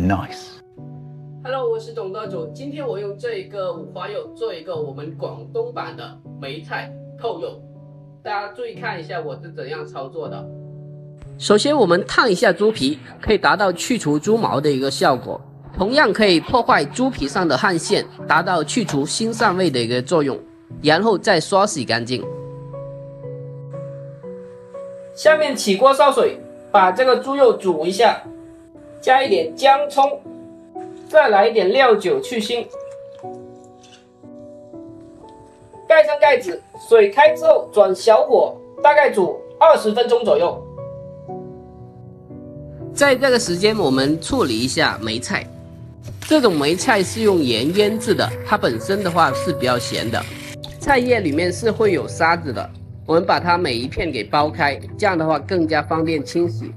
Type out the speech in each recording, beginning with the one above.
Nice。Hello， 我是董道主。今天我用这个五花肉做一个我们广东版的梅菜扣肉，大家注意看一下我是怎样操作的。首先，我们烫一下猪皮，可以达到去除猪毛的一个效果，同样可以破坏猪皮上的汗腺，达到去除腥膻味的一个作用。然后再刷洗干净。下面起锅烧水，把这个猪肉煮一下，加一点姜葱，再来一点料酒去腥，盖上盖子，水开之后转小火，大概煮20分钟左右。在这个时间，我们处理一下梅菜。这种梅菜是用盐腌制的，它本身的话是比较咸的，菜叶里面是会有沙子的。我们把它每一片给剥开，这样的话更加方便清洗。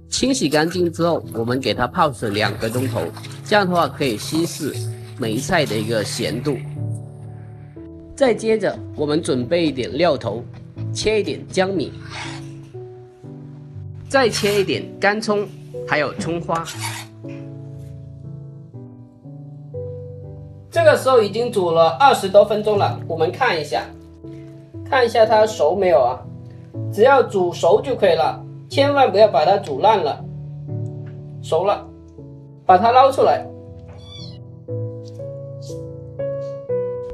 清洗干净之后，我们给它泡水2个钟头，这样的话可以稀释梅菜的一个咸度。再接着，我们准备一点料头，切一点姜米，再切一点干葱，还有葱花。这个时候已经煮了20多分钟了，我们看一下它熟没有啊？只要煮熟就可以了，千万不要把它煮烂了。熟了，把它捞出来，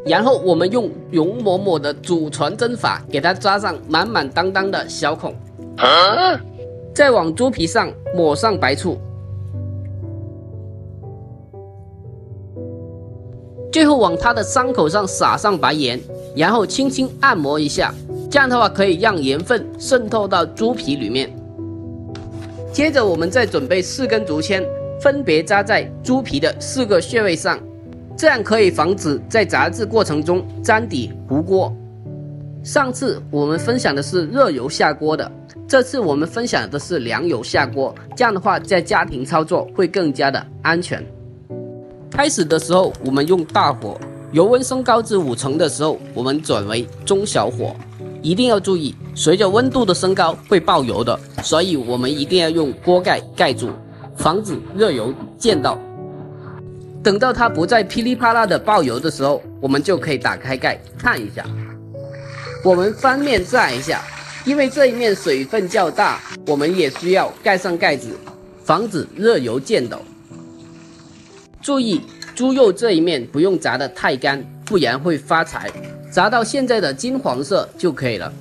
然后我们用容嬷嬷的祖传针法给它扎上满满当当的小孔，再往猪皮上抹上白醋。最后往它的伤口上撒上白盐，然后轻轻按摩一下，这样的话可以让盐分渗透到猪皮里面。接着我们再准备4根竹签，分别扎在猪皮的4个穴位上，这样可以防止在炸制过程中粘底糊锅。上次我们分享的是热油下锅的，这次我们分享的是凉油下锅，这样的话在家庭操作会更加的安全。开始的时候我们用大火，油温升高至5成的时候，我们转为中小火。一定要注意，随着温度的升高会爆油的，所以我们一定要用锅盖盖住，防止热油溅到。等到它不再噼里啪啦的爆油的时候，我们就可以打开盖看一下。我们翻面炸一下，因为这一面水分较大，我们也需要盖上盖子，防止热油溅到。注意，猪肉这一面不用炸得太干，不然会发柴，炸到现在的金黄色就可以了。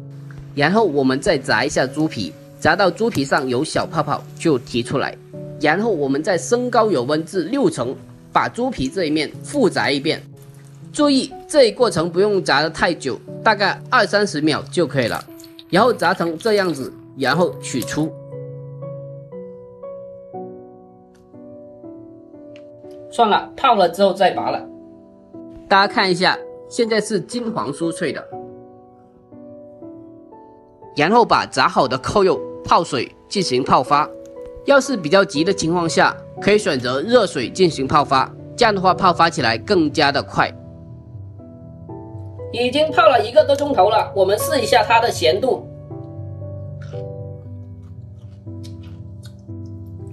然后我们再炸一下猪皮，炸到猪皮上有小泡泡就提出来。然后我们再升高油温至6成，把猪皮这一面复炸一遍。注意，这一过程不用炸得太久，大概20-30秒就可以了。然后炸成这样子，然后取出。算了，泡了之后再拔了。大家看一下，现在是金黄酥脆的。然后把炸好的扣肉泡水进行泡发。要是比较急的情况下，可以选择热水进行泡发，这样的话泡发起来更加的快。已经泡了1个多钟头了，我们试一下它的咸度。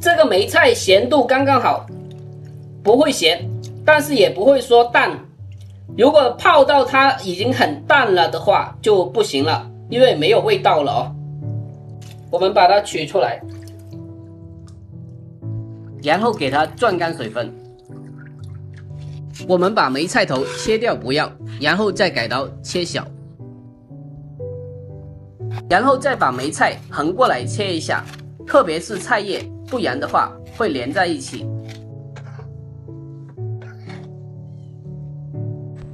这个梅菜咸度刚刚好，不会咸，但是也不会说淡。如果泡到它已经很淡了的话就不行了，因为没有味道了哦。我们把它取出来，然后给它攥干水分。我们把梅菜头切掉不要，然后再改刀切小，然后再把梅菜横过来切一下，特别是菜叶，不然的话会连在一起。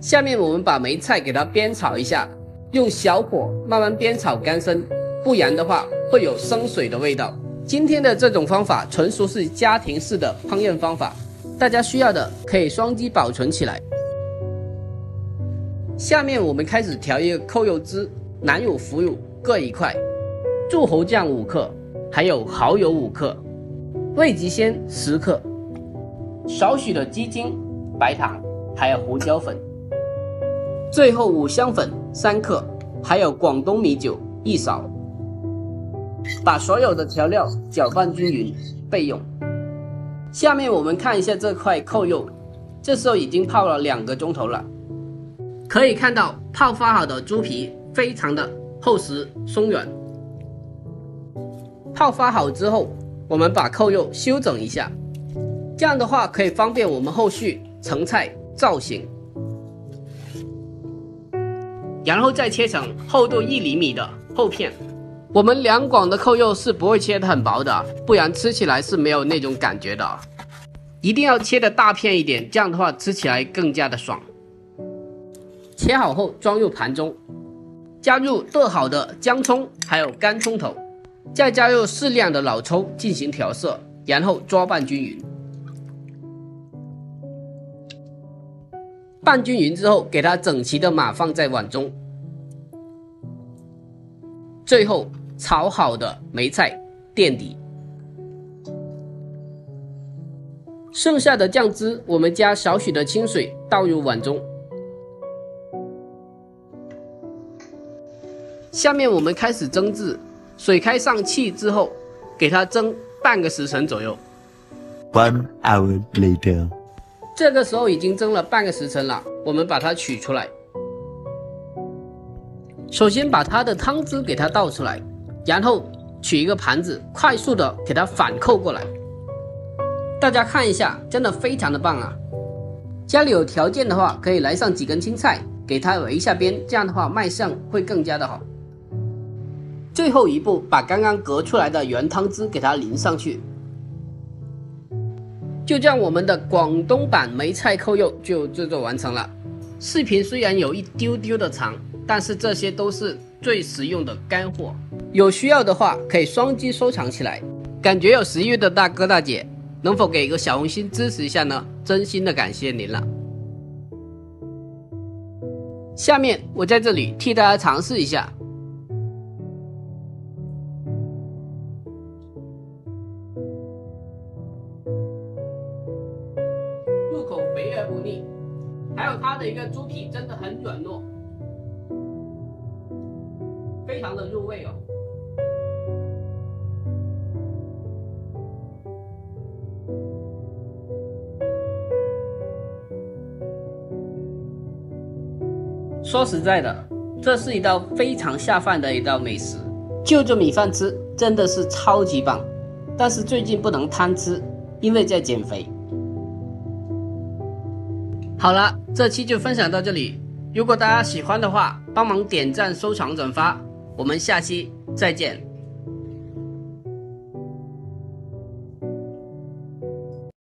下面我们把梅菜给它煸炒一下，用小火慢慢煸炒干身，不然的话会有生水的味道。今天的这种方法纯属是家庭式的烹饪方法，大家需要的可以双击保存起来。下面我们开始调一个扣肉汁，南乳、腐乳各1块，柱侯酱5克，还有蚝油5克，味极鲜10克，少许的鸡精、白糖，还有胡椒粉。最后五香粉3克，还有广东米酒1勺。把所有的调料搅拌均匀备用。下面我们看一下这块扣肉，这时候已经泡了2个钟头了，可以看到泡发好的猪皮非常的厚实松软。泡发好之后，我们把扣肉修整一下，这样的话可以方便我们后续盛菜造型。然后再切成厚度1厘米的厚片。我们两广的扣肉是不会切得很薄的，不然吃起来是没有那种感觉的。一定要切的大片一点，这样的话吃起来更加的爽。切好后装入盘中，加入剁好的姜葱还有干葱头，再加入适量的老抽进行调色，然后抓拌均匀。拌均匀之后，给它整齐的码放在碗中。最后炒好的梅菜垫底，剩下的酱汁我们加少许的清水倒入碗中。下面我们开始蒸制，水开上气之后，给它蒸半个时辰左右。1 hour later， 这个时候已经蒸了半个时辰了，我们把它取出来。首先把它的汤汁给它倒出来，然后取一个盘子，快速的给它反扣过来。大家看一下，真的非常的棒啊！家里有条件的话，可以来上几根青菜，给它围一下边，这样的话卖相会更加的好。最后一步，把刚刚隔出来的原汤汁给它淋上去。就这样，我们的广东版梅菜扣肉就制作完成了。视频虽然有一丢丢的长，但是这些都是最实用的干货，有需要的话可以双击收藏起来。感觉有食欲的大哥大姐，能否给一个小红心支持一下呢？真心的感谢您了。下面我在这里替大家尝试一下，入口肥而不腻，还有它的一个猪皮真的很软糯，非常的入味哦。说实在的，这是一道非常下饭的一道美食，就着米饭吃真的是超级棒。但是最近不能贪吃，因为在减肥。好了，这期就分享到这里。如果大家喜欢的话，帮忙点赞、收藏、转发。我们下期再见。